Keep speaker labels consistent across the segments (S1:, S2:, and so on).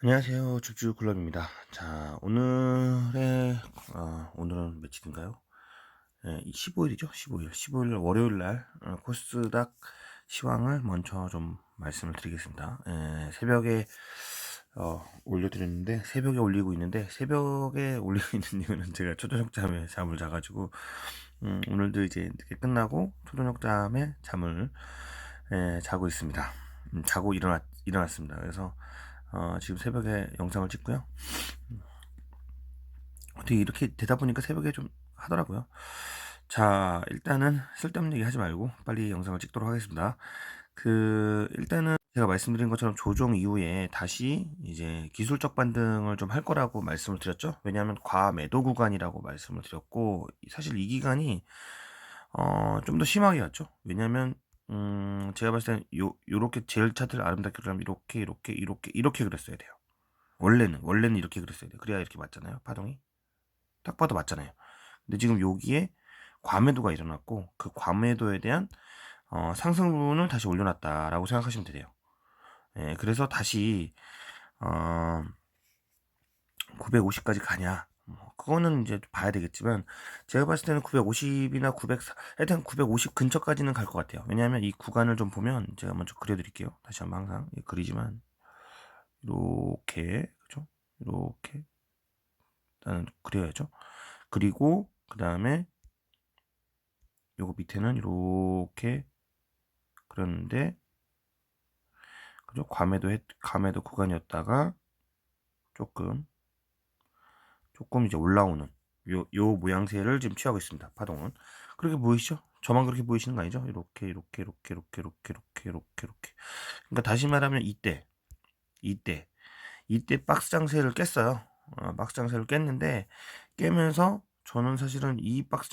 S1: 안녕하세요. 줍줍클럽입니다. 자, 오늘은 며칠인가요? 예, 15일이죠. 15일. 15일 월요일 날 코스닥 시황을 먼저 좀 말씀을 드리겠습니다. 예, 새벽에 올려드렸는데 새벽에 올리고 있는데 새벽에 올리고 있는 이유는 제가 초저녁 잠을 자가지고 오늘도 이제 늦게 끝나고 초저녁 잠에 잠을 자고 있습니다. 자고 일어났습니다. 그래서 지금 새벽에 영상을 찍고요. 어떻게 이렇게 되다 보니까 새벽에 좀 하더라고요. 자, 일단은 쓸데없는 얘기 하지 말고 빨리 영상을 찍도록 하겠습니다. 일단은 제가 말씀드린 것처럼 조정 이후에 다시 이제 기술적 반등을 좀 할 거라고 말씀을 드렸죠. 왜냐하면 과매도 구간이라고 말씀을 드렸고, 사실 이 기간이 좀 더 심하게 갔죠. 왜냐하면 제가 봤을 때는 요렇게 제일 차트를 아름답게 그리려면 이렇게 그렸어야 돼요. 원래는 이렇게 그렸어야 돼요. 그래야 이렇게 맞잖아요. 파동이. 딱 봐도 맞잖아요. 근데 지금 여기에 과매도가 일어났고 그 과매도에 대한 상승 부분을 다시 올려놨다라고 생각하시면 돼요. 예, 그래서 다시 950까지 가냐? 그거는 이제 봐야 되겠지만 제가 봤을 때는 950이나 900, 하여튼 950 근처까지는 갈 것 같아요. 왜냐하면 이 구간을 좀 보면 제가 먼저 그려드릴게요. 다시 한번 항상 그리지만 이렇게 그죠? 이렇게 일단 그려야죠. 그리고 그 다음에 요거 밑에는 이렇게 그렸는데 그죠? 과매도 구간이었다가 조금 이제 올라오는 요 모양새를 지금 취하고 있습니다. 파동은 그렇게 보이시죠? 저만 그렇게 보이시는 거 아니죠? 이렇게. 그러니까 다시 말하면 이때 박스 장세를 깼어요. 박스 장세를 깼는데 깨면서 저는 사실은 이 박스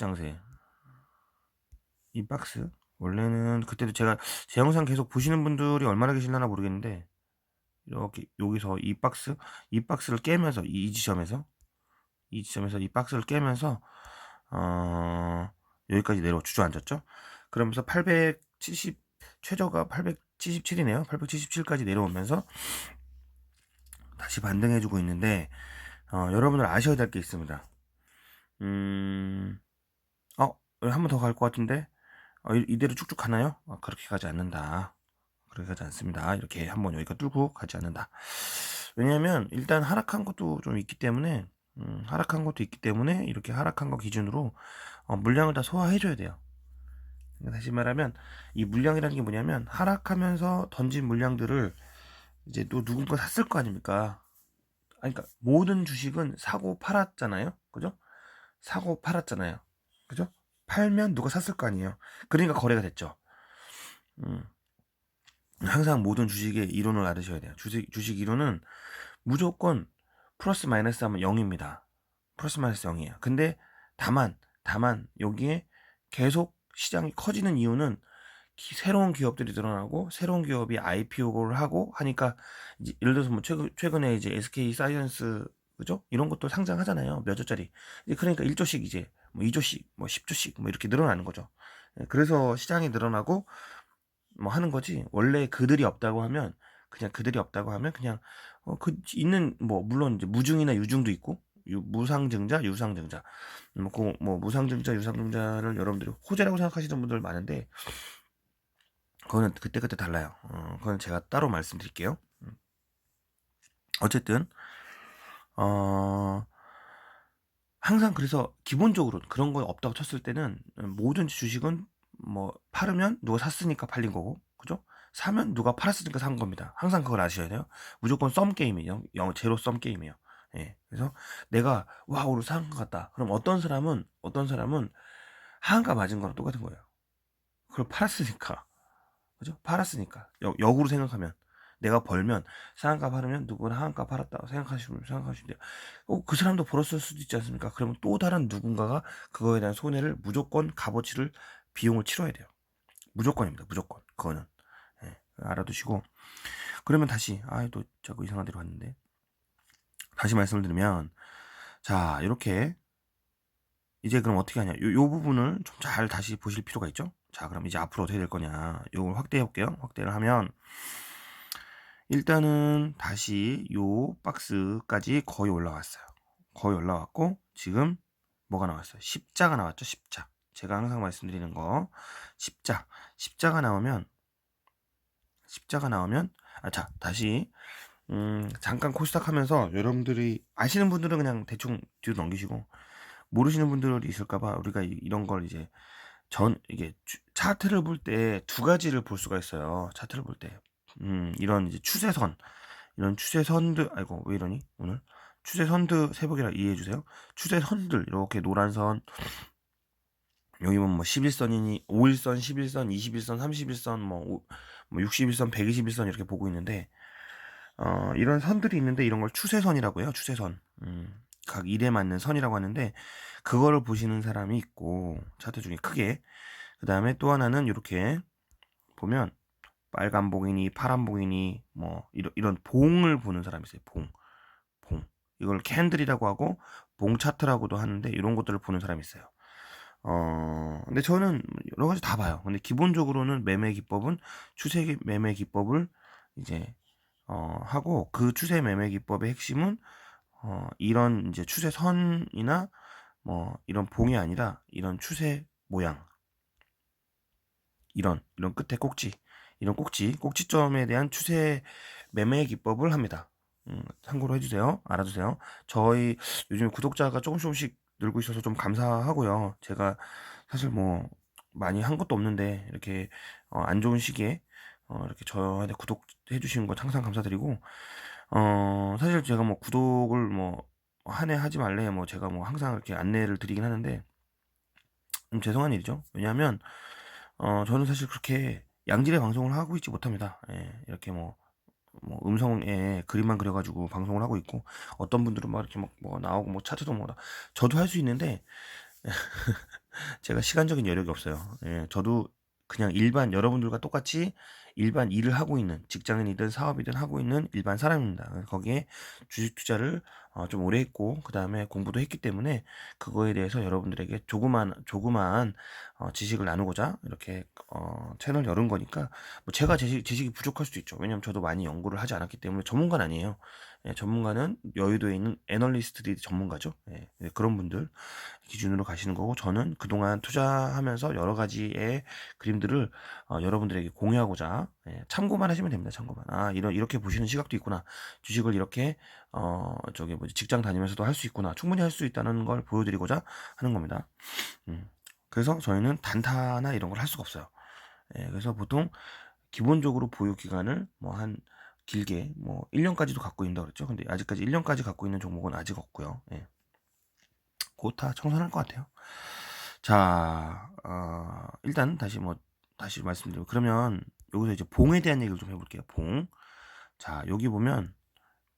S1: 원래는 그때도 제가 제 영상 계속 보시는 분들이 얼마나 계실려나 모르겠는데 이렇게 여기서 이 박스를 깨면서 이 지점에서 이 박스를 깨면서 여기까지 주저앉았죠. 그러면서 870 최저가 877이네요. 877까지 내려오면서 다시 반등해주고 있는데 여러분들 아셔야 될 게 있습니다. 음, 한 번 더 갈 것 같은데 이대로 쭉쭉 가나요? 그렇게 가지 않는다. 그렇게 가지 않습니다. 이렇게 한번 여기가 뚫고 가지 않는다. 왜냐하면 일단 하락한 것도 좀 있기 때문에 이렇게 하락한 거 기준으로 물량을 다 소화해줘야 돼요. 그러니까 다시 말하면 이 물량이라는 게 뭐냐면 하락하면서 던진 물량들을 이제 또 누군가 샀을 거 아닙니까? 그러니까 모든 주식은 사고 팔았잖아요. 그죠? 사고 팔았잖아요. 그죠? 팔면 누가 샀을 거 아니에요. 그러니까 거래가 됐죠. 음, 항상 모든 주식의 이론을 알으셔야 돼요. 주식 이론은 무조건 플러스 마이너스 하면 0입니다. 플러스 마이너스 0이에요. 근데 다만 여기에 계속 시장이 커지는 이유는 새로운 기업들이 늘어나고 새로운 기업이 IPO를 하고 하니까 예를 들어서 뭐 최근에 이제 SK 사이언스 그죠? 이런 것도 상장하잖아요. 몇 조짜리. 그러니까 1조씩 이제 뭐 2조씩 뭐 10조씩 뭐 이렇게 늘어나는 거죠. 예, 그래서 시장이 늘어나고 뭐 하는 거지. 원래 그들이 없다고 하면 그냥 그 있는 뭐 물론 이제 무증이나 유증도 있고 무상증자, 유상증자. 뭐 무상증자, 유상증자를 여러분들이 호재라고 생각하시는 분들 많은데 그거는 그때그때 달라요. 그건 제가 따로 말씀드릴게요. 어쨌든 어 항상 그래서 기본적으로 그런 거 없다고 쳤을 때는 모든 주식은 뭐 팔으면 누가 샀으니까 팔린 거고, 그죠? 사면 누가 팔았으니까 산 겁니다. 항상 그걸 아셔야 돼요. 무조건 썸 게임이에요. 제로 썸 게임이에요. 예. 그래서 내가 와 오늘 산 것 같다. 그럼 어떤 사람은 하한가 맞은 거랑 똑같은 거예요. 그걸 팔았으니까. 그죠? 팔았으니까. 역으로 생각하면. 내가 벌면, 상한가 팔으면 누구나 하한가 팔았다고 생각하시면 돼요. 그 사람도 벌었을 수도 있지 않습니까? 그러면 또 다른 누군가가 그거에 대한 손해를 무조건 비용을 치러야 돼요. 무조건입니다. 무조건. 그거는. 예, 알아두시고. 그러면 다시, 또 자꾸 이상한 데로 갔는데. 다시 말씀을 드리면, 자, 이렇게, 이제 그럼 어떻게 하냐. 요 부분을 좀 잘 다시 보실 필요가 있죠? 자, 그럼 이제 앞으로 어떻게 될 거냐. 요걸 확대해 볼게요. 확대를 하면, 일단은 다시 요 박스까지 거의 올라왔어요. 거의 올라왔고 지금 뭐가 나왔어요? 십자가 나왔죠. 제가 항상 말씀드리는 거 십자가 나오면 자 다시 잠깐 코스닥 하면서 여러분들이 아시는 분들은 그냥 대충 뒤로 넘기시고 모르시는 분들이 있을까 봐 우리가 이런 걸 이제 이게 차트를 볼 때 두 가지를 볼 수가 있어요. 차트를 볼 때. 이런 이제 이런 추세선들, 아이고, 왜 이러니, 오늘? 추세선들, 새벽이라 이해해 주세요. 추세선들, 이렇게 노란 선, 여기 보면 뭐 11선이니, 5일선, 11선, 21선, 31선, 뭐 61선, 121선 이렇게 보고 있는데, 이런 선들이 있는데 이런 걸 추세선이라고 해요. 추세선. 각 일에 맞는 선이라고 하는데, 그거를 보시는 사람이 있고, 차트 중에 크게. 그 다음에 또 하나는 이렇게 보면, 빨간 봉이니 파란 봉이니 뭐 이런 봉을 보는 사람이 있어요. 봉. 이걸 캔들이라고 하고 봉 차트라고도 하는데 이런 것들을 보는 사람이 있어요. 근데 저는 여러 가지 다 봐요. 근데 기본적으로는 매매 기법은 추세 매매 기법을 이제 하고 그 추세 매매 기법의 핵심은 이런 이제 추세선이나 뭐 이런 봉이 아니라 이런 추세 모양 이런 끝에 꼭지점에 대한 추세 매매 기법을 합니다. 참고로 해주세요. 알아두세요. 저희 요즘 구독자가 조금씩 늘고 있어서 좀 감사하고요. 제가 사실 뭐 많이 한 것도 없는데 이렇게 안 좋은 시기에 이렇게 저한테 구독해 주시는 거 항상 감사드리고 사실 제가 뭐 구독을 뭐 한 해 하지 말래 뭐 제가 뭐 항상 이렇게 안내를 드리긴 하는데 좀 죄송한 일이죠. 왜냐하면 저는 사실 그렇게 양질의 방송을 하고 있지 못합니다. 예, 이렇게 뭐 음성에 그림만 그려가지고 방송을 하고 있고, 어떤 분들은 막 이렇게 뭐 나오고, 뭐 차트도 뭐, 저도 할 수 있는데, 제가 시간적인 여력이 없어요. 예, 저도 그냥 여러분들과 똑같이 일반 일을 하고 있는, 직장인이든 사업이든 하고 있는 일반 사람입니다. 거기에 주식 투자를 좀 오래 했고, 그 다음에 공부도 했기 때문에 그거에 대해서 여러분들에게 조그만 지식을 나누고자 이렇게 채널 열은 거니까, 뭐 제가 지식이 부족할 수도 있죠. 왜냐면 저도 많이 연구를 하지 않았기 때문에 전문가는 아니에요. 예, 전문가는 여의도에 있는 애널리스트들이 전문가죠. 예, 그런 분들 기준으로 가시는 거고, 저는 그동안 투자하면서 여러 가지의 그림들을 여러분들에게 공유하고자 참고만 하시면 됩니다. 참고만. 이렇게 보시는 시각도 있구나. 주식을 이렇게 직장 다니면서도 할 수 있구나. 충분히 할 수 있다는 걸 보여드리고자 하는 겁니다. 그래서 저희는 단타나 이런 걸 할 수가 없어요. 그래서 보통 기본적으로 보유 기간을 뭐 한 길게 뭐 1년까지도 갖고 있다 그랬죠. 근데 아직까지 1년까지 갖고 있는 종목은 아직 없고요. 곧 다 청산할 것 같아요. 자, 일단 다시 말씀드리고, 그러면 여기서 이제 봉에 대한 얘기를 좀 해볼게요. 봉. 자, 여기 보면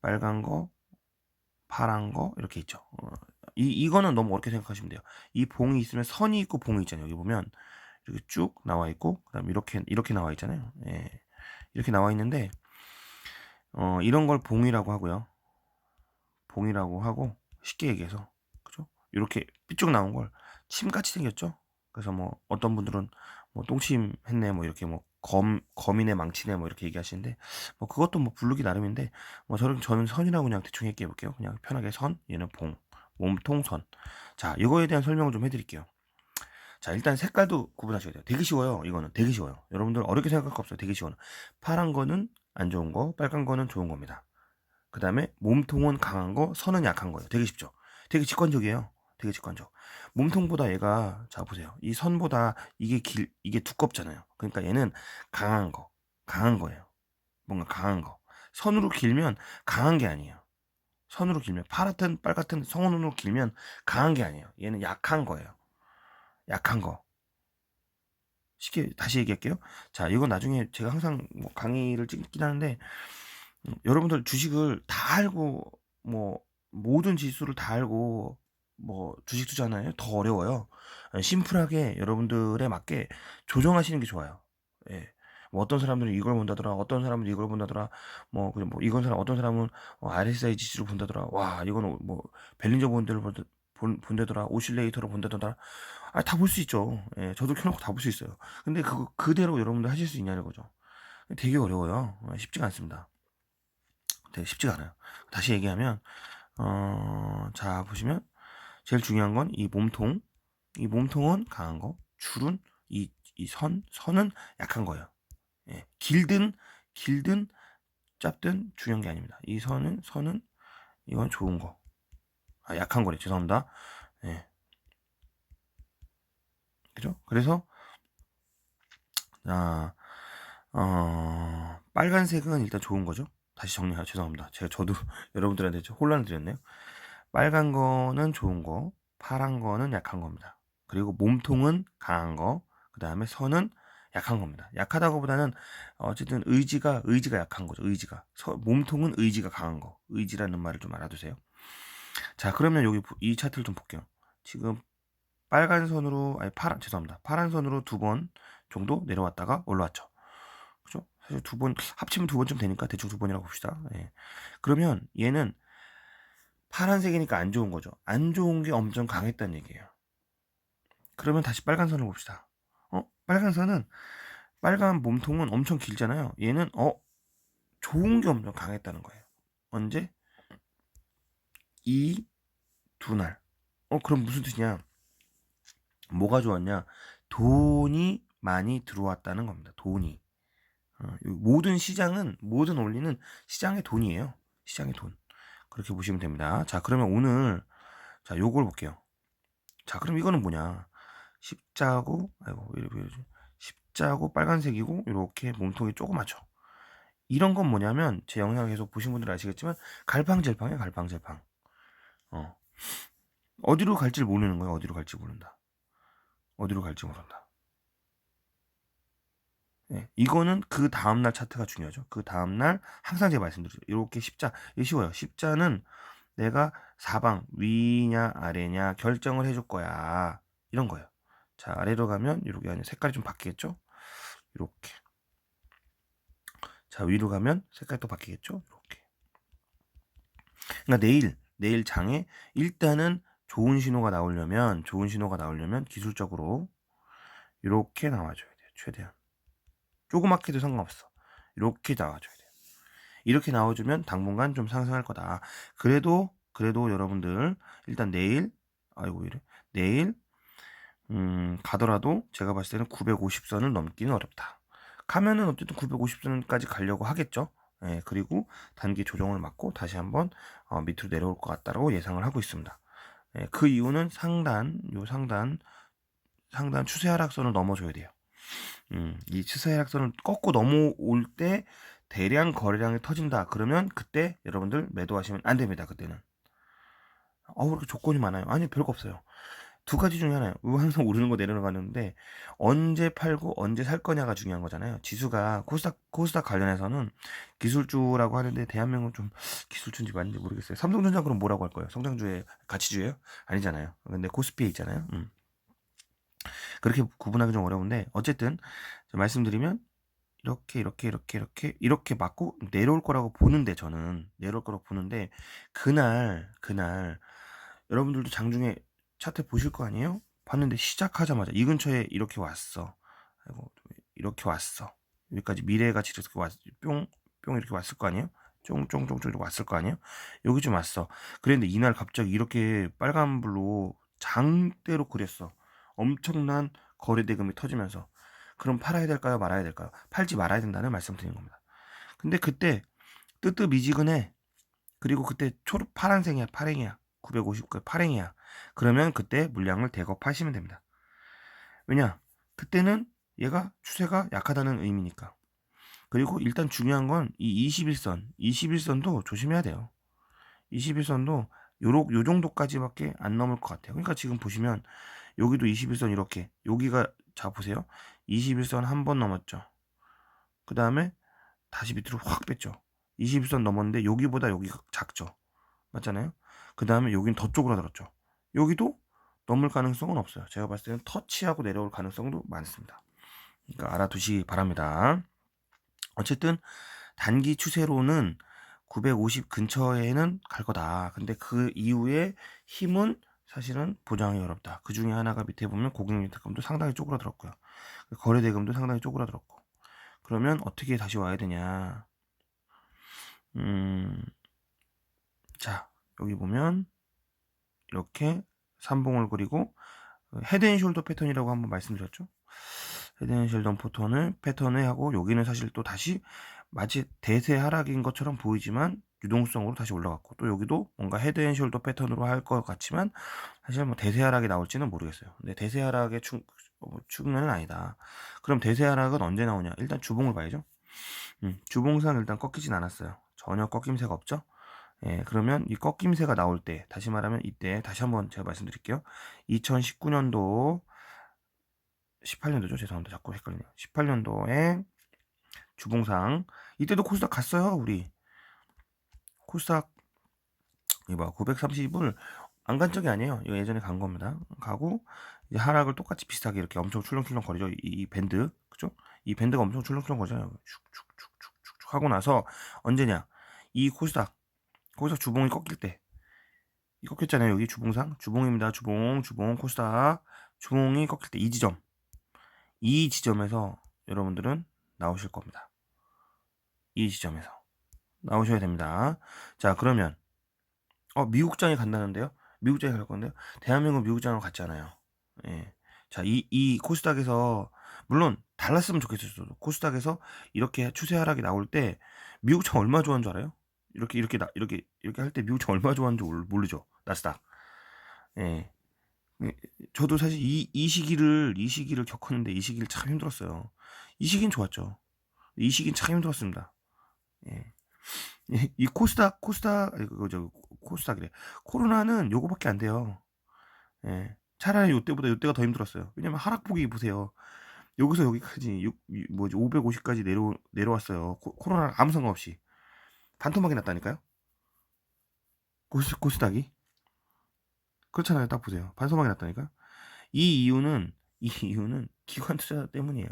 S1: 빨간 거, 파란 거 이렇게 있죠. 이거는 너무 어렵게 생각하시면 돼요. 이 봉이 있으면 선이 있고 봉이 있잖아요. 여기 보면 이렇게 쭉 나와 있고, 그다음 이렇게 나와 있잖아요. 예. 이렇게 나와 있는데 이런 걸 봉이라고 하고요. 봉이라고 하고 쉽게 얘기해서 그죠? 이렇게 삐쭉 나온 걸 침같이 생겼죠. 그래서 뭐 어떤 분들은 뭐 똥침 했네 뭐 이렇게 뭐 거미네 망치네 뭐 이렇게 얘기하시는데 뭐 그것도 뭐 부르기 나름인데 뭐 저는 선이라고 그냥 대충 얘기해 볼게요. 그냥 편하게 선, 얘는 봉, 몸통 선. 자, 이거에 대한 설명을 좀 해드릴게요. 자, 일단 색깔도 구분하셔야 돼요. 되게 쉬워요. 이거는 되게 쉬워요. 여러분들 어렵게 생각할 거 없어요. 되게 쉬워요. 파란 거는 안 좋은 거, 빨간 거는 좋은 겁니다. 그 다음에 몸통은 강한 거, 선은 약한 거예요. 되게 쉽죠. 되게 직관적이에요. 되게 직관적. 몸통보다 얘가, 자 보세요. 이 선보다 이게 두껍잖아요. 그러니까 얘는 강한 거예요. 뭔가 강한 거. 선으로 길면 강한 게 아니에요. 선으로 길면 파랗든 빨갛든 선으로 길면 강한 게 아니에요. 얘는 약한 거예요. 약한 거. 쉽게 다시 얘기할게요. 자, 이건 나중에 제가 항상 뭐 강의를 찍긴 하는데 여러분들 주식을 다 알고 뭐 모든 지수를 다 알고 뭐 주식 투자는 더 어려워요. 심플하게 여러분들에 맞게 조정하시는 게 좋아요. 예. 뭐 어떤 사람들은 이걸 본다더라, 어떤 사람은 이걸 본다더라, 어떤 사람은 RSI 지수를 본다더라. 와, 이거는 뭐 벨린저 본대를 본다더라, 오실레이터를 본다더라. 다 볼 수 있죠. 예, 저도 켜놓고 다 볼 수 있어요. 근데 그거 그대로 여러분들 하실 수 있냐는 거죠. 되게 어려워요. 쉽지가 않습니다. 되게 쉽지가 않아요. 다시 얘기하면 자 보시면 제일 중요한 건 이 몸통, 이 몸통은 강한 거, 줄은 이 선은 약한 거예요. 예. 길든 짧든 중요한 게 아닙니다. 이 선은 이건 좋은 거. 아, 약한 거래. 죄송합니다. 예. 그죠? 그래서 아, 빨간색은 일단 좋은 거죠. 다시 정리하죠. 죄송합니다. 저도 여러분들한테 좀 혼란을 드렸네요. 빨간 거는 좋은 거, 파란 거는 약한 겁니다. 그리고 몸통은 강한 거, 그 다음에 선은 약한 겁니다. 약하다고보다는 어쨌든 의지가 약한 거죠. 몸통은 의지가 강한 거. 의지라는 말을 좀 알아두세요. 자, 그러면 여기 이 차트를 좀 볼게요. 지금 빨간 선으로 죄송합니다. 파란 선으로 2번 정도 내려왔다가 올라왔죠. 그죠? 사실 2번 합치면 2번쯤 되니까 대충 2번이라고 봅시다. 예. 그러면 얘는 파란색이니까 안 좋은 거죠. 안 좋은 게 엄청 강했다는 얘기예요. 그러면 다시 빨간 선을 봅시다. 빨간 선은 빨간 몸통은 엄청 길잖아요. 얘는 좋은 게 엄청 강했다는 거예요. 언제? 이 두 날. 그럼 무슨 뜻이냐? 뭐가 좋았냐? 돈이 많이 들어왔다는 겁니다. 돈이. 모든 원리는 시장의 돈이에요. 시장의 돈. 그렇게 보시면 됩니다. 자, 그러면 오늘 자, 요걸 볼게요. 자, 그럼 이거는 뭐냐? 십자고, 아이고, 왜 이러지? 십자고 빨간색이고, 이렇게 몸통이 조그맣죠. 이런 건 뭐냐면, 제 영상을 계속 보신 분들은 아시겠지만, 갈팡질팡이에요, 갈팡질팡. 어디로 갈지 모르는 거예요, 어디로 갈지 모른다. 어디로 갈지 모른다. 네, 이거는 그 다음날 차트가 중요하죠. 그 다음날, 항상 제가 말씀드리죠. 이렇게 이게 쉬워요. 십자는 내가 사방, 위냐, 아래냐, 결정을 해줄 거야. 이런 거예요. 자, 아래로 가면, 이렇게 색깔이 좀 바뀌겠죠? 이렇게. 자, 위로 가면 색깔이 또 바뀌겠죠? 이렇게. 그러니까 내일 장에 일단은 좋은 신호가 나오려면 기술적으로 이렇게 나와줘야 돼요. 최대한. 조그맣게 해도 상관없어. 이렇게 나와줘야 돼요. 이렇게 나와주면 당분간 좀 상승할 거다. 그래도 여러분들 일단 내일 가더라도 제가 봤을 때는 950선을 넘기는 어렵다. 가면은 어쨌든 950선까지 가려고 하겠죠. 예, 그리고 단기 조정을 맞고 다시 한번 밑으로 내려올 것 같다라고 예상을 하고 있습니다. 예, 그 이유는 상단 추세 하락선을 넘어줘야 돼요. 이 추세 하락선을 꺾고 넘어올 때 대량 거래량이 터진다. 그러면 그때 여러분들 매도하시면 안 됩니다. 그때는. 왜 이렇게 조건이 많아요? 아니, 별거 없어요. 두 가지 중에 하나예요. 항상 오르는 거 내려가는데 언제 팔고 언제 살 거냐가 중요한 거잖아요. 지수가 코스닥 관련해서는 기술주라고 하는데 대한민국은 좀 기술주인지 맞는지 모르겠어요. 삼성전자 그럼 뭐라고 할 거예요? 성장주의 가치주예요? 아니잖아요. 근데 코스피에 있잖아요. 그렇게 구분하기 좀 어려운데 어쨌든 말씀드리면 이렇게 맞고 내려올 거라고 보는데 저는 내려올 거라고 보는데 그날 여러분들도 장중에 차트 보실 거 아니에요? 봤는데 시작하자마자 이 근처에 이렇게 왔어. 아이고, 이렇게 왔어. 여기까지 미래가치 이렇게 뿅 이렇게 왔을 거 아니에요? 쫑쫑쫑쫑 이렇게 왔을 거 아니에요? 여기 좀 왔어. 그랬는데 이날 갑자기 이렇게 빨간불로 장대로 그렸어. 엄청난 거래 대금이 터지면서. 그럼 팔아야 될까요? 말아야 될까요? 팔지 말아야 된다는 말씀 드리는 겁니다. 근데 그때 뜨뜻미지근해. 그리고 그때 파란색이야, 파랭이야. 950그 파랭이야. 그러면 그때 물량을 대거 파시면 됩니다. 왜냐? 그때는 얘가 추세가 약하다는 의미니까. 그리고 일단 중요한 건 이 21선도 조심해야 돼요. 21선도 요 정도까지밖에 안 넘을 것 같아요. 그러니까 지금 보시면 여기도 21선 이렇게 여기가 자 보세요. 21선 한 번 넘었죠. 그 다음에 다시 밑으로 확 뺐죠. 21선 넘었는데 여기보다 여기가 작죠. 맞잖아요. 그 다음에 여긴 더 쪼그라들었죠. 여기도 넘을 가능성은 없어요. 제가 봤을 때는 터치하고 내려올 가능성도 많습니다. 그러니까 알아두시기 바랍니다. 어쨌든 단기 추세로는 950 근처에는 갈 거다. 근데 그 이후에 힘은 사실은 보장이 어렵다. 그 중에 하나가 밑에 보면 고객님들금도 상당히 쪼그라들었고요. 거래대금도 상당히 쪼그라들었고. 그러면 어떻게 다시 와야 되냐? 자, 여기 보면 이렇게 삼봉을 그리고 헤드앤숄더 패턴이라고 한번 말씀드렸죠. 헤드앤숄더 패턴을 하고 여기는 사실 또 다시 마치 대세 하락인 것처럼 보이지만 유동성으로 다시 올라갔고, 또 여기도 뭔가 헤드앤숄더 패턴으로 할 것 같지만 사실 뭐 대세 하락이 나올지는 모르겠어요. 근데 대세 하락의 측면은 아니다. 그럼 대세 하락은 언제 나오냐? 일단 주봉을 봐야죠. 주봉상 일단 꺾이진 않았어요. 전혀 꺾임새가 없죠. 예, 그러면 이 꺾임새가 나올 때, 다시 말하면 이때 다시 한번 제가 말씀드릴게요. 2019년도 18년도죠. 죄송합니다. 자꾸 헷갈리네요. 18년도에 주봉상, 이때도 코스닥 갔어요. 우리 코스닥 이거 930을 안 간 적이 아니에요. 이거 예전에 간 겁니다. 가고 이제 하락을 똑같이 비슷하게 이렇게 엄청 출렁출렁 거리죠. 이 밴드, 그죠? 이 밴드가 엄청 출렁출렁 거리잖아요. 슉슉슉슉슉 하고 나서 언제냐? 이 코스닥 주봉이 꺾일 때, 이 꺾였잖아요. 여기 주봉상, 주봉입니다. 주봉 코스닥 주봉이 꺾일 때 이 지점에서 여러분들은 나오실 겁니다. 이 지점에서 나오셔야 됩니다. 자, 그러면 미국장에 간다는데요? 미국장에 갈 건데요? 대한민국 미국장으로 갔잖아요. 예. 자, 이 코스닥에서, 물론 달랐으면 좋겠어요. 저도. 코스닥에서 이렇게 추세 하락이 나올 때 미국장 얼마 좋아하는 줄 알아요? 이렇게 할 때 미국장 얼마 좋아하는 줄 모르죠. 나스닥. 예. 예, 저도 사실 이 시기를 겪었는데 이 시기를 참 힘들었어요. 이 시기는 좋았죠. 이 시기는 참 힘들었습니다. 예. 이 코스닥이래. 코로나는 요거밖에 안 돼요. 예. 차라리 요때가 더 힘들었어요. 왜냐면 하락폭이 보세요. 여기서 여기까지 550까지 내려왔어요. 코로나랑 아무 상관없이. 반토막이 났다니까요. 코스닥이. 그렇잖아요. 딱 보세요. 반토막이 났다니까요. 이 이유는 기관 투자 때문이에요.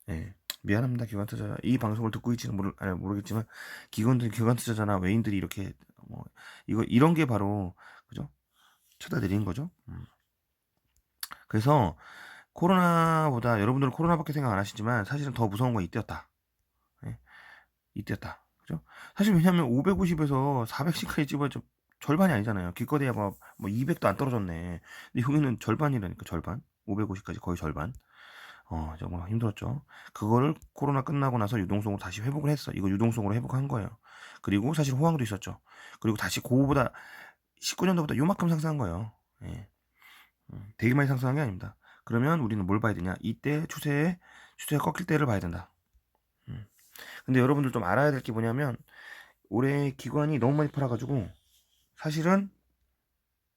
S1: 예. 미안합니다. 기관 투자. 이 방송을 듣고 있지는 모르겠지만 기관 투자자나 외인들이 이렇게 이런 게 바로, 그죠? 쳐다내린 거죠. 그래서 코로나보다, 여러분들은 코로나밖에 생각 안 하시지만 사실은 더 무서운 건 이때였다. 예? 이때였다. 그죠? 사실 왜냐면 550에서 410까지 집어서 절반이 아니잖아요. 기껏해야 뭐 200도 안 떨어졌네. 근데 여기는 절반이라니까, 절반. 550까지 거의 절반. 정말 힘들었죠. 그거를 코로나 끝나고 나서 유동성으로 다시 회복을 했어. 이거 유동성으로 회복한 거예요. 그리고 사실 호황도 있었죠. 그리고 다시 그거보다 19년도보다 요만큼 상승한 거예요. 예. 되게 많이 상승한 게 아닙니다. 그러면 우리는 뭘 봐야 되냐? 이때 추세가 꺾일 때를 봐야 된다. 근데 여러분들 좀 알아야 될 게 뭐냐면, 올해 기관이 너무 많이 팔아가지고, 사실은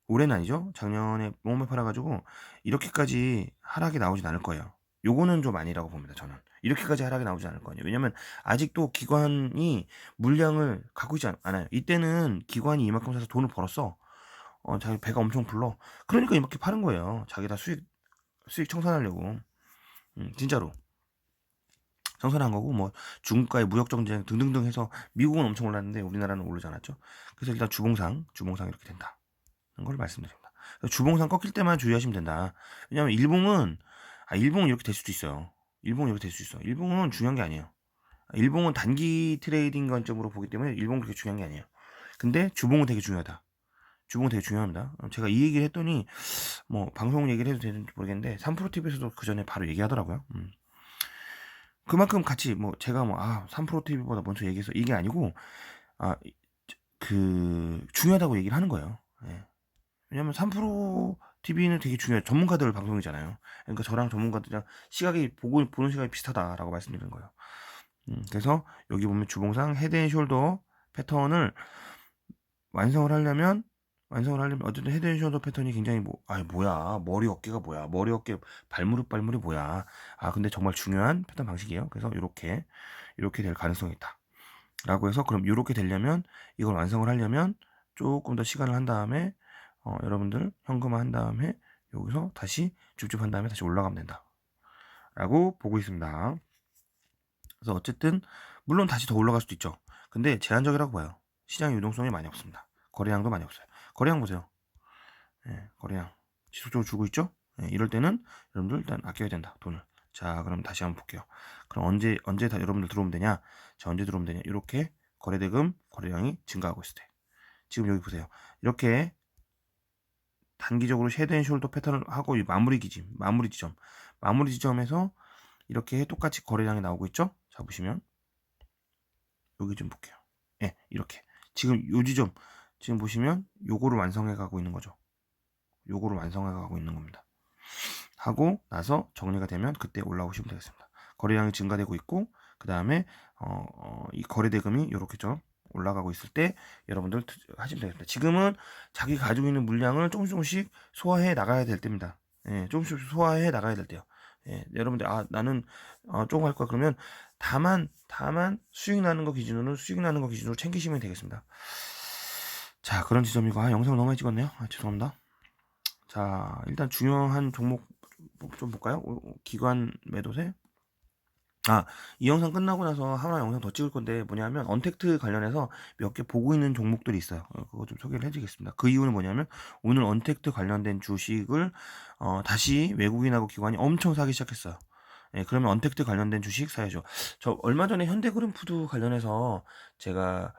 S1: 올해는 아니죠. 작년에 너무 많이 팔아가지고 이렇게까지 하락이 나오진 않을 거예요. 요거는 좀 아니라고 봅니다. 저는 이렇게까지 하락이 나오지 않을 거예요. 왜냐면 아직도 기관이 물량을 갖고 있지 않아요. 이때는 기관이 이만큼 사서 돈을 벌었어. 자기 배가 엄청 불러. 그러니까 이렇게 파는 거예요. 자기 다 수익 청산하려고. 진짜로 청산한 거고, 뭐 중국과의 무역 정쟁 등등등 해서 미국은 엄청 올랐는데 우리나라는 오르지 않았죠. 그래서 일단 주봉상 이렇게 된다. 걸 말씀드립니다. 주봉상 꺾일 때만 주의하시면 된다. 왜냐면 일봉은 이렇게 될 수도 있어요. 일봉은 이렇게 될 수 있어. 일봉은 중요한 게 아니에요. 일봉은 단기 트레이딩 관점으로 보기 때문에 일봉은 그렇게 중요한 게 아니에요. 근데 주봉은 되게 중요하다. 주봉은 되게 중요합니다. 제가 이 얘기를 했더니 뭐 방송 얘기를 해도 되는지 모르겠는데 3프로TV에서도 그 전에 바로 얘기하더라고요. 그만큼 같이 제가 3프로TV보다 먼저 얘기해서 이게 아니고 중요하다고 얘기를 하는 거예요. 예. 왜냐면 3프로 TV는 되게 중요해요. 전문가들 방송이잖아요. 그러니까 저랑 전문가들이랑 보는 시각이 비슷하다라고 말씀드리는 거예요. 그래서 여기 보면 주봉상 헤드앤숄더 패턴을 완성을 하려면 어쨌든 헤드앤숄더 패턴이 굉장히 뭐야, 머리 어깨가 뭐야, 머리 어깨 발무릎 뭐야. 근데 정말 중요한 패턴 방식이에요. 그래서 이렇게 될 가능성이 있다 라고 해서, 그럼 이렇게 되려면, 이걸 완성을 하려면 조금 더 시간을 한 다음에 여러분들 현금화 한 다음에 여기서 다시 줍줍한 다음에 다시 올라가면 된다 라고 보고 있습니다. 그래서 어쨌든 물론 다시 더 올라갈 수도 있죠. 근데 제한적이라고 봐요. 시장 유동성이 많이 없습니다. 거래량도 많이 없어요. 거래량 보세요. 거래량 지속적으로 주고 있죠. 이럴 때는 여러분들 일단 아껴야 된다, 돈을. 자, 그럼 다시 한번 볼게요. 그럼 언제 다 여러분들 들어오면 되냐? 자, 언제 들어오면 되냐? 이렇게 거래대금 거래량이 증가하고 있을 때. 지금 여기 보세요. 이렇게 단기적으로 쉐드앤숄더 패턴을 하고 이 마무리 지점에서 이렇게 똑같이 거래량이 나오고 있죠. 자, 보시면 여기 좀 볼게요. 예, 이렇게 지금 요 지점 지금 보시면 요거를 완성해 가고 있는 거죠. 요거를 완성해 가고 있는 겁니다. 하고 나서 정리가 되면 그때 올라오시면 되겠습니다. 거래량이 증가되고 있고 그 다음에 이 거래대금이 이렇게 좀 올라가고 있을 때 여러분들 하시면 되겠습니다. 지금은 자기 가지고 있는 물량을 조금씩 소화해 나가야 될 때입니다. 예, 조금씩 소화해 나가야 될 때요. 예, 여러분들 나는 조금 할 거야 그러면 다만 수익 나는 거 기준으로 챙기시면 되겠습니다. 자, 그런 지점이고 영상 너무 많이 찍었네요. 죄송합니다. 자, 일단 중요한 종목 좀 볼까요? 기관 매도세. 이 영상 끝나고 나서 하나 영상 더 찍을 건데 뭐냐면 언택트 관련해서 몇 개 보고 있는 종목들이 있어요. 그거 좀 소개를 해드리겠습니다. 그 이유는 뭐냐면 오늘 언택트 관련된 주식을 다시 외국인하고 기관이 엄청 사기 시작했어요. 예, 그러면 언택트 관련된 주식 사야죠. 저 얼마 전에 현대그린푸드 관련해서 제가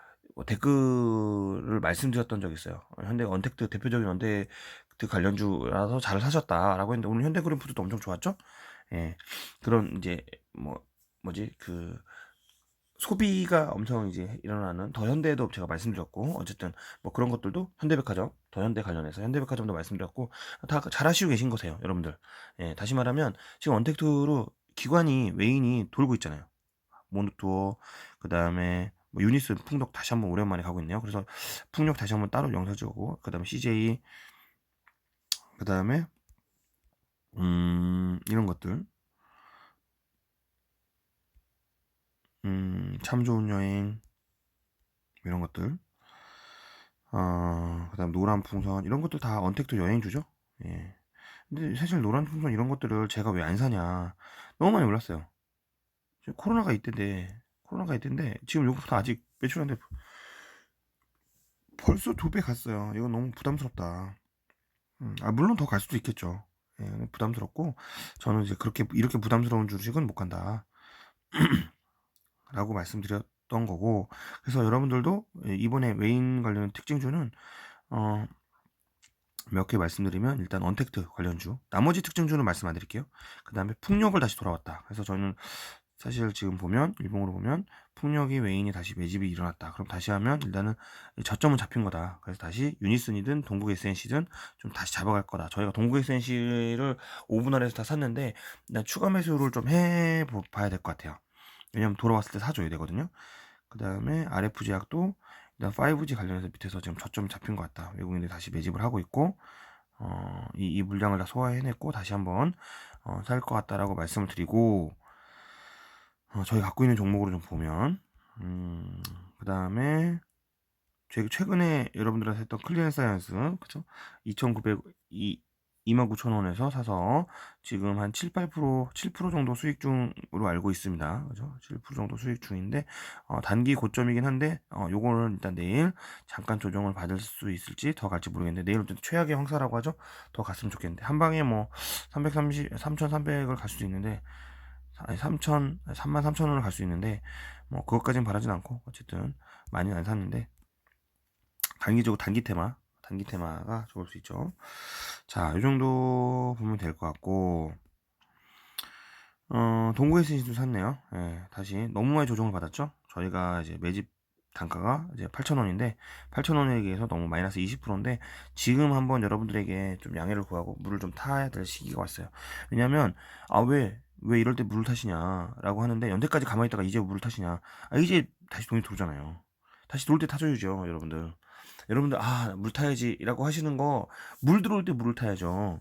S1: 댓글을 말씀드렸던 적이 있어요. 언택트 대표적인 언택트 관련주라서 잘 사셨다라고 했는데 오늘 현대그린푸드도 엄청 좋았죠? 예, 그런 이제 소비가 엄청 이제 일어나는 더현대도 제가 말씀드렸고 어쨌든 뭐 그런 것들도 현대백화점 더현대 관련해서 현대백화점도 말씀드렸고 다 잘 하시고 계신 거세요 여러분들. 예, 다시 말하면 지금 언택트로 기관이 외인이 돌고 있잖아요. 모노투어 그 다음에 뭐 유니스 풍력 다시 한번 오랜만에 가고 있네요. 그래서 풍력 다시 한번 따로 영상 찍고 그 다음에 CJ 그 다음에 이런 것들 참 좋은 여행 이런 것들 그다음 노란 풍선 이런 것도 다 언택트 여행주죠. 예. 근데 사실 노란 풍선 이런 것들을 제가 왜 안 사냐 너무 많이 올랐어요. 지금 코로나가 있던데 지금 요거부터 아직 매출 안 돼. 벌써 2배 갔어요. 이거 너무 부담스럽다. 물론 더 갈 수도 있겠죠. 예, 부담스럽고 저는 이제 이렇게 부담스러운 주식은 못 간다. 라고 말씀드렸던 거고 그래서 여러분들도 이번에 외인 관련 특징주는 몇 개 말씀드리면 일단 언택트 관련주 나머지 특징주는 말씀 안 드릴게요. 그 다음에 풍력을 다시 돌아왔다. 그래서 저는 사실 지금 보면 일봉으로 보면 풍력이 외인이 다시 매집이 일어났다. 그럼 다시 하면 일단은 저점은 잡힌 거다. 그래서 다시 유니슨이든 동국 SNC든 좀 다시 잡아갈 거다. 저희가 동국 SNC를 5분 아래에서 다 샀는데 일단 추가 매수를 좀 해봐야 될 것 같아요. 왜냐면 돌아왔을 때 사줘야 되거든요. 그 다음에 RF제약도 일단 5G 관련해서 밑에서 지금 저점이 잡힌 것 같다. 외국인들이 다시 매집을 하고 있고 이 물량을 다 소화해냈고 다시 한번 살 것 같다라고 말씀을 드리고 저희 갖고 있는 종목으로 좀 보면 그 다음에 최근에 여러분들한테 했던 클리언사이언스 그쵸? 29,000원에서 사서 지금 한 7% 정도 수익 중으로 알고 있습니다. 그죠? 7% 정도 수익 중인데 단기 고점이긴 한데 요거는 일단 내일 잠깐 조정을 받을 수 있을지 더 갈지 모르겠는데 내일 어쨌든 최악의 황사라고 하죠. 더 갔으면 좋겠는데 한 방에 뭐 3,300을 갈 수도 있는데 33,000원을 갈 수 있는데 뭐 그것까지는 바라진 않고 어쨌든 많이는 안 샀는데 단기적으로 단기 테마가 좋을 수 있죠. 자, 이 정도 보면 될 것 같고 동구 SNC도 샀네요. 예, 다시 너무 많이 조정을 받았죠. 저희가 이제 매집 단가가 이제 8,000원인데 8,000원에 비해서 너무 마이너스 20%인데 지금 한번 여러분들에게 좀 양해를 구하고 물을 좀 타야 될 시기가 왔어요. 왜냐면 왜 이럴 때 물을 타시냐라고 하는데 연대까지 가만히 있다가 이제 물을 타시냐. 이제 다시 돈이 들어오잖아요. 다시 들어올 때 타줘야죠, 여러분들. 물 타야지라고 하시는 거 물 들어올 때 물을 타야죠.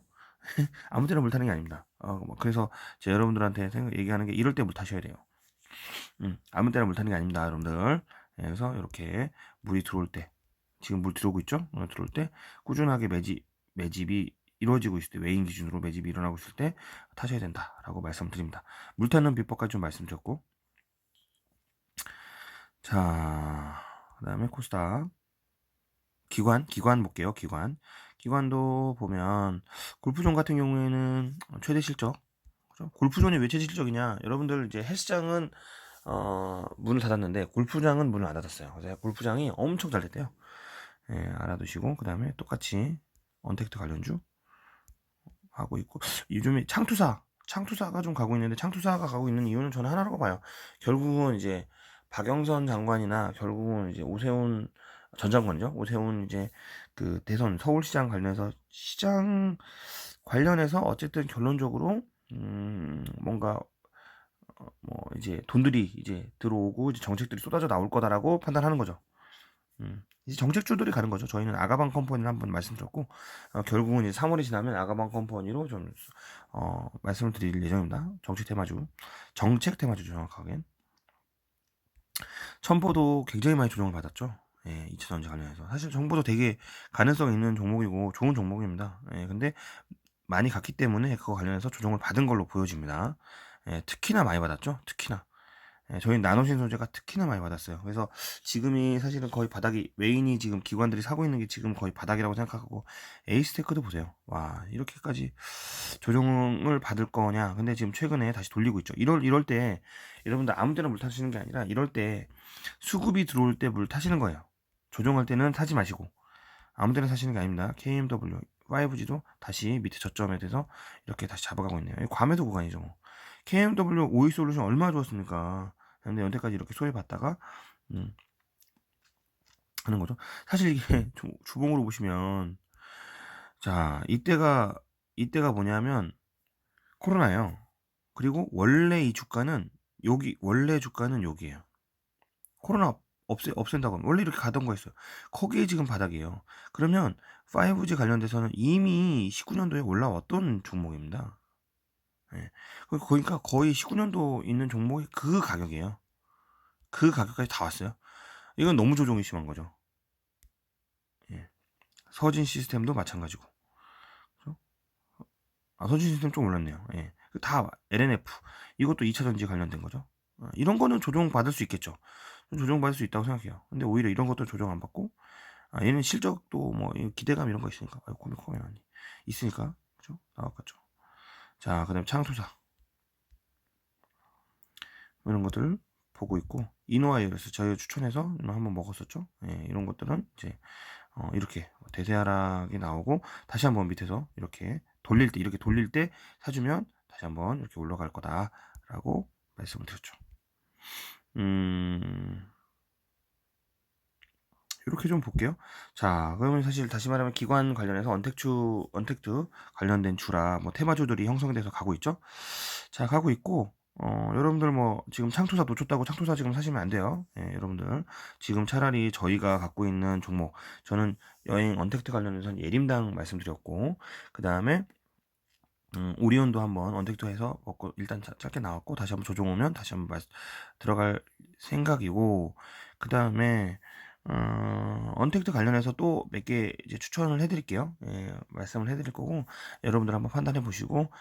S1: 아무 때나 물 타는 게 아닙니다. 그래서 제가 여러분들한테 얘기하는 게 이럴 때 물 타셔야 돼요. 아무 때나 물 타는 게 아닙니다, 여러분들. 그래서 이렇게 물이 들어올 때 지금 물 들어오고 있죠? 들어올 때 꾸준하게 매집이 이루어지고 있을 때 외인 기준으로 매집이 일어나고 있을 때 타셔야 된다라고 말씀드립니다. 물 타는 비법까지 좀 말씀드렸고 자 그 다음에 코스닥 기관 볼게요. 기관도 보면 골프존 같은 경우에는 최대 실적 그죠? 골프존이 왜 최대 실적이냐 여러분들 이제 헬스장은 문을 닫았는데 골프장은 문을 안 닫았어요. 그래서 골프장이 엄청 잘 됐대요. 예, 알아두시고 그 다음에 똑같이 언택트 관련주 하고 있고, 요즘에 창투사가 좀 가고 있는데, 창투사가 가고 있는 이유는 저는 하나라고 봐요. 결국은 이제 박영선 장관이나 결국은 이제 오세훈 전 장관이죠. 오세훈 이제 그 대선 서울시장 관련해서 시장 관련해서 어쨌든 결론적으로 뭔가 뭐 이제 돈들이 이제 들어오고 이제 정책들이 쏟아져 나올 거다라고 판단하는 거죠. 이제 정책주들이 가는 거죠. 저희는 아가방 컴퍼니를 한번 말씀드렸고, 결국은 이제 3월이 지나면 아가방 컴퍼니로 좀 말씀을 드릴 예정입니다. 정책 테마주죠, 정확하게. 첨보도 굉장히 많이 조정을 받았죠. 예, 2차전지 관련해서 사실 정보도 되게 가능성 있는 종목이고 좋은 종목입니다. 예, 근데 많이 갔기 때문에 그거 관련해서 조정을 받은 걸로 보여집니다. 예, 특히나 많이 받았죠. 특히나. 예, 저희는 나노신 소재가 특히나 많이 받았어요. 그래서 지금이 사실은 거의 바닥이, 메인이 지금 기관들이 사고 있는 게 지금 거의 바닥이라고 생각하고, 에이스테크도 보세요. 와, 이렇게까지 조정을 받을 거냐. 근데 지금 최근에 다시 돌리고 있죠. 이럴 때 여러분들 아무 때나 물 타시는 게 아니라, 이럴 때 수급이 들어올 때 물 타시는 거예요. 조정할 때는 타지 마시고 아무 데나 사시는 게 아닙니다. KMW 5G도 다시 밑에 저점에 대해서 이렇게 다시 잡아가고 있네요. 과매도 구간이죠. 뭐. KMW 오이 솔루션 얼마나 좋았습니까? 근데 연태까지 이렇게 소외받다가 하는 거죠. 사실 이게 주봉으로 보시면, 자, 이때가 뭐냐면 코로나예요. 그리고 원래 이 주가는 원래 주가는 여기에요. 코로나 없앤다고 하면 원래 이렇게 가던 거였어요. 거기에 지금 바닥이에요. 그러면 5G 관련돼서는 이미 19년도에 올라왔던 종목입니다. 예. 그러니까 거의 19년도 있는 종목이 그 가격이에요. 그 가격까지 다 왔어요. 이건 너무 조정이 심한 거죠. 예. 서진 시스템도 마찬가지고. 그죠? 서진 시스템 좀 올랐네요. 예. 다 LNF. 이것도 2차 전지 관련된 거죠. 이런 거는 조정 받을 수 있겠죠. 조정 받을 수 있다고 생각해요. 근데 오히려 이런 것도 조정 안 받고, 얘는 실적도 뭐 기대감 이런 거 있으니까, 코미코미나니 있으니까, 그죠? 나왔겠죠. 자, 그다음 창투사 이런 것들 보고 있고, 이노아이어스 저희가 추천해서 한번 먹었었죠. 예, 이런 것들은 이제 이렇게 대세하락이 나오고 다시 한번 밑에서 이렇게 돌릴 때 사주면 다시 한번 이렇게 올라갈 거다라고 말씀을 드렸죠. 이렇게 좀 볼게요. 자, 그러면 사실 다시 말하면 기관 관련해서 언택트 관련된 주라 뭐 테마주들이 형성돼서 가고 있죠. 자, 가고 있고, 여러분들 뭐 지금 창투사 놓쳤다고 창투사 지금 사시면 안 돼요. 예, 여러분들 지금 차라리 저희가 갖고 있는 종목, 저는 여행 언택트 관련해서는 예림당 말씀드렸고, 그 다음에 오리온도 한번 언택트해서 먹고 일단 짧게 나왔고, 다시 한번 조정 오면 다시 한번 들어갈 생각이고, 그 다음에 언택트 관련해서 또 몇 개 이제 추천을 해드릴게요. 예, 말씀을 해드릴 거고, 여러분들 한번 판단해 보시고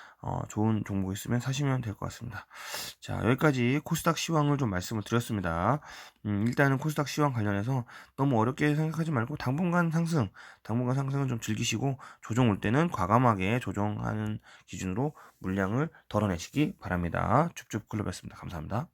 S1: 좋은 종목 있으면 사시면 될 것 같습니다. 자, 여기까지 코스닥 시황을 좀 말씀을 드렸습니다. 일단은 코스닥 시황 관련해서 너무 어렵게 생각하지 말고 당분간 상승은 좀 즐기시고, 조정 올 때는 과감하게 조정하는 기준으로 물량을 덜어내시기 바랍니다. 줍줍 클럽이었습니다. 감사합니다.